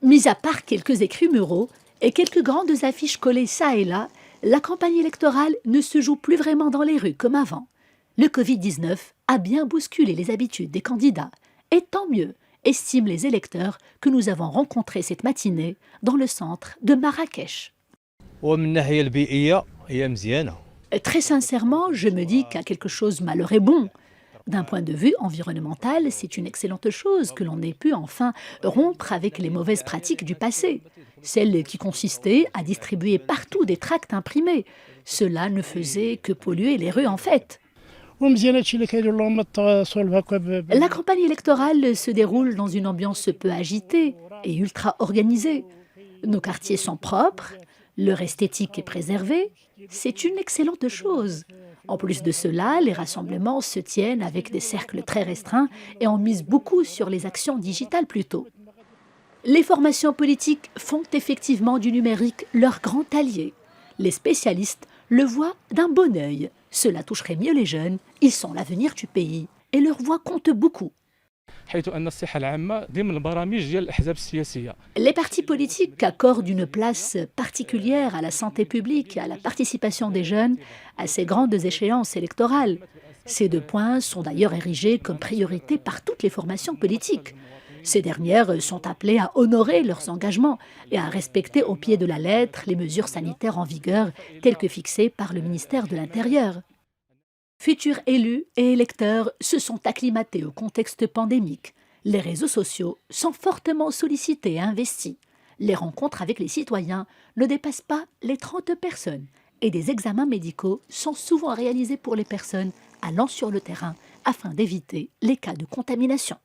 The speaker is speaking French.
Mis à part quelques écrits muraux et quelques grandes affiches collées ça et là, la campagne électorale ne se joue plus vraiment dans les rues comme avant. Le Covid-19 a bien bousculé les habitudes des candidats. Et tant mieux, estiment les électeurs que nous avons rencontrés cette matinée dans le centre de Marrakech. Très sincèrement, je me dis qu'à quelque chose malheur est bon. D'un point de vue environnemental, c'est une excellente chose que l'on ait pu enfin rompre avec les mauvaises pratiques du passé, celles qui consistaient à distribuer partout des tracts imprimés. Cela ne faisait que polluer les rues en fait. La campagne électorale se déroule dans une ambiance peu agitée et ultra organisée. Nos quartiers sont propres, leur esthétique est préservée. C'est une excellente chose. En plus de cela, les rassemblements se tiennent avec des cercles très restreints et on mise beaucoup sur les actions digitales plutôt. Les formations politiques font effectivement du numérique leur grand allié. Les spécialistes le voient d'un bon œil. Cela toucherait mieux les jeunes, ils sont l'avenir du pays et leur voix compte beaucoup. Les partis politiques accordent une place particulière à la santé publique et à la participation des jeunes à ces grandes échéances électorales. Ces deux points sont d'ailleurs érigés comme priorité par toutes les formations politiques. Ces dernières sont appelées à honorer leurs engagements et à respecter au pied de la lettre les mesures sanitaires en vigueur telles que fixées par le ministère de l'Intérieur. Futurs élus et électeurs se sont acclimatés au contexte pandémique. Les réseaux sociaux sont fortement sollicités et investis. Les rencontres avec les citoyens ne dépassent pas les 30 personnes et des examens médicaux sont souvent réalisés pour les personnes allant sur le terrain afin d'éviter les cas de contamination.